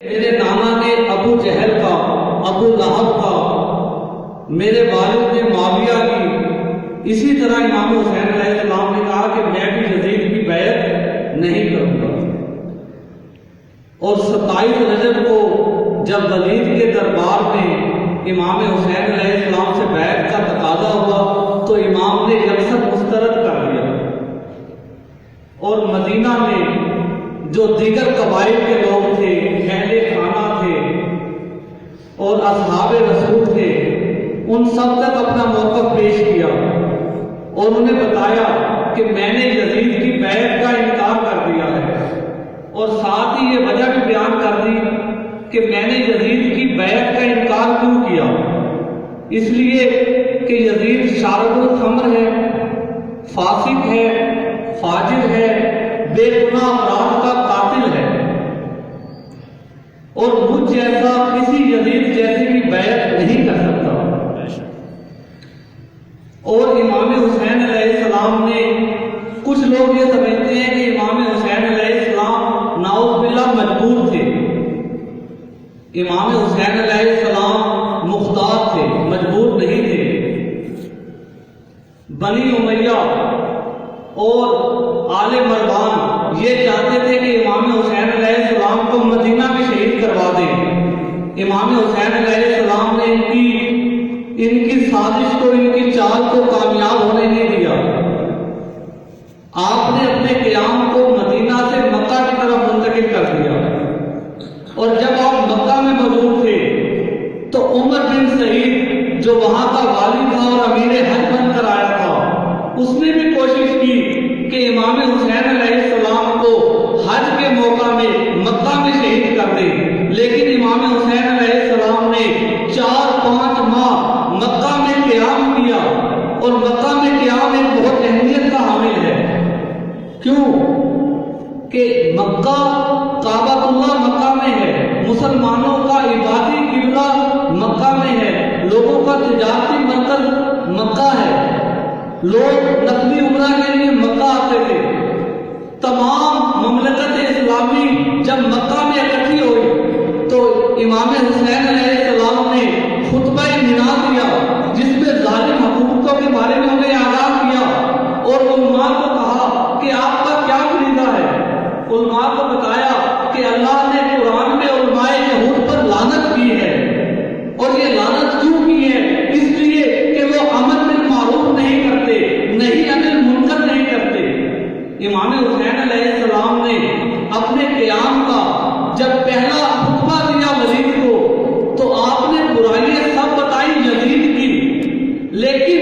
میرے نانا نے ابو جہل کا، ابو لہب کا، میرے والد نے معاویہ کی، اسی طرح امام حسین علیہ السلام نے کہا کہ میں بھی یزید کی بیعت نہیں کروں گا۔ اور 27 رجب کو جب ولید کے دربار میں امام حسین علیہ السلام سے بیعت کا تقاضا ہوا تو امام نے یکسر مسترد کر دیا، اور مدینہ میں جو دیگر قبائل کے لوگ تھے، اہل خانہ تھے اور اصحاب رسول تھے، ان سب تک اپنا موقف پیش کیا اور انہیں بتایا کہ میں نے یزید کی بیعت کا انکار کر دیا ہے، اور ساتھ ہی یہ وجہ بھی بیان کر دی کہ میں نے یزید کی بیعت کا انکار کیوں کیا۔ اس لیے کہ یزید شارب الخمر ہے، فاسق ہے، فاجر ہے، بے گناہ افراد کا قاتل ہے، اور مجھ جیسا کسی یزید جیسے کی بیعت نہیں کر سکتا۔ اور امام حسین علیہ السلام نے، کچھ لوگ یہ سمجھتے ہیں کہ امام حسین علیہ السلام نعوذ باللہ مجبور تھے۔ امام حسین علیہ السلام مختار تھے، مجبور نہیں تھے۔ بنی امیہ اور آل مروان یہ چاہتے تھے کہ امام حسین علیہ السلام کو مدینہ میں شہید کروا دیں۔ امام حسین علیہ السلام نے ان کی سازش کو، ان کی چال کو کامیاب ہونے نہیں دیا۔ آپ نے اپنے قیام کو مدینہ سے مکہ کی طرف منتقل کر دیا، اور جب آپ مکہ میں موجود تھے تو عمر بن سعید جو وہاں کا والی تھا اور امیر حج بن کر آیا تھا، اس نے بھی کوشش کی کہ امام حسین علیہ السلام کو حج کے موقع میں مکہ میں شہید کر دے، لیکن امام حسین علیہ السلام نے 4-5 ماہ مکہ میں قیام کیا، اور مکہ میں قیام ایک بہت اہمیت کا حامل ہے۔ کیوں کہ مکہ، کعبۃ اللہ مکہ میں ہے، مسلمانوں کا عبادی قبلہ مکہ میں ہے، لوگوں کا تجارتی مرکز مکہ ہے، لوگ نقلی عمرہ کے لیے مکہ آتے تھے۔ تمام مملکت اسلامی جب مکہ میں اکٹھی ہوئی تو امام حسین علیہ السلام نے خطبہ منا دیا، جس میں ظالم حکومتوں کے بارے میں انہیں آگاہ کیا، اور علماء کو کہا کہ آپ کا کیا فریضہ ہے۔ علماء کو بتایا کہ اللہ نے قرآن میں علماء یہود پر لعنت کی ہے، اور یہ لعنت کیوں کی ہے؟ اس لیے کہ وہ امر بالمعروف نہیں کرتے، نہیں انل منکر نہیں کرتے۔ امام حسین علیہ السلام نے اپنے قیام کا جب پہلا خطبہ دیا ولید کو، تو آپ نے برائیاں سب بتائی یزید کی، لیکن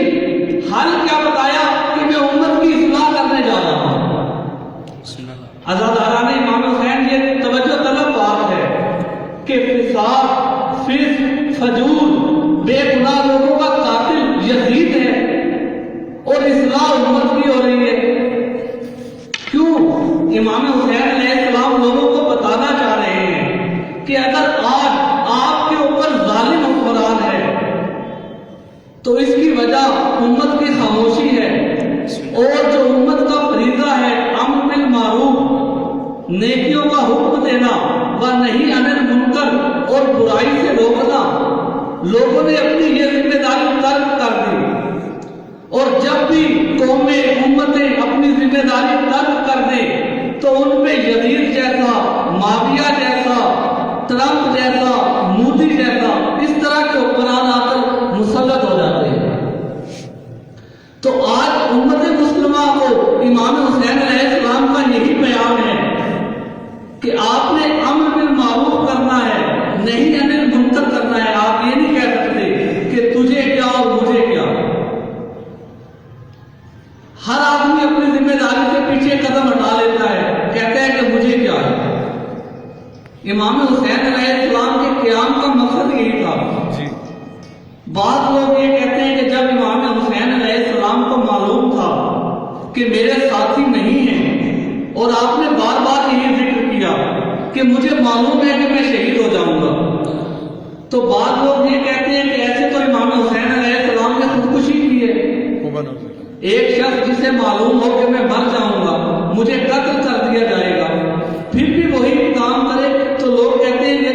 حل کیا بتایا کہ میں امت کی اصلاح کرنے جا رہا ہوں۔ عزاداران امام حسین، یہ توجہ طلب بات ہے کہ فساد، فسق، فجور، بے گناہ لوگوں کا قاتل یزید ہے، اور اصلاح امت کی ہو رہی ہے۔ کیوں؟ امام حسین علیہ السلام لوگوں کو بتانا چاہ رہے ہیں کہ اگر آج آپ کے اوپر ظالم حکمران ہے تو اس کی وجہ امت کی خاموشی ہے، اور جو امت کا فریضہ ہے امر بالمعروف، نیکیوں کا حکم دینا و نہی عن المنکر، اور برائی سے روکنا، لوگوں نے اپنی یہ ذمہ داری ترک کر دی۔ اور جب بھی قومیں، امتیں اپنی ذمہ داری ترک کر دیں تو ان پہ یزید جیسا، معاویہ جیسا، ٹرمپ جیسا، مودی جیسا، اس طرح کے حکمران آ کر مسلط ہو جاتے ہیں۔ تو آج امت مسلمہ کو امام حسین علیہ السلام کا یہی بیان ہے کہ آپ نے امر بالمعروف کرنا ہے، نہیں عن المنکر کرنا ہے۔ آپ یہ نہیں کہہ سکتے کہ تجھے کیا اور مجھے کیا۔ ہر آدمی اپنی ذمہ داری سے پیچھے قدم ہٹا لیتا ہے، کہتا ہے کہ مجھے کیا ہے۔ امام حسین علیہ السلام کے قیام کا مقصد یہی تھا۔ بعض لوگ یہ کہتے ہیں کہ جب امام حسین علیہ السلام کو معلوم تھا کہ میرے ساتھی نہیں ہیں، اور آپ نے بار بار یہی ذکر کیا کہ مجھے معلوم ہے کہ میں شہید ہو جاؤں گا، تو بعض لوگ یہ کہتے ہیں کہ ایسے تو امام حسین علیہ السلام نے خودکشی کی ہے۔ ایک شخص جسے معلوم ہو کہ میں مر جاؤں گا، مجھے قتل کر دیا جائے گا، پھر بھی وہی کام کرے، تو لوگ کہتے ہیں کہ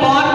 5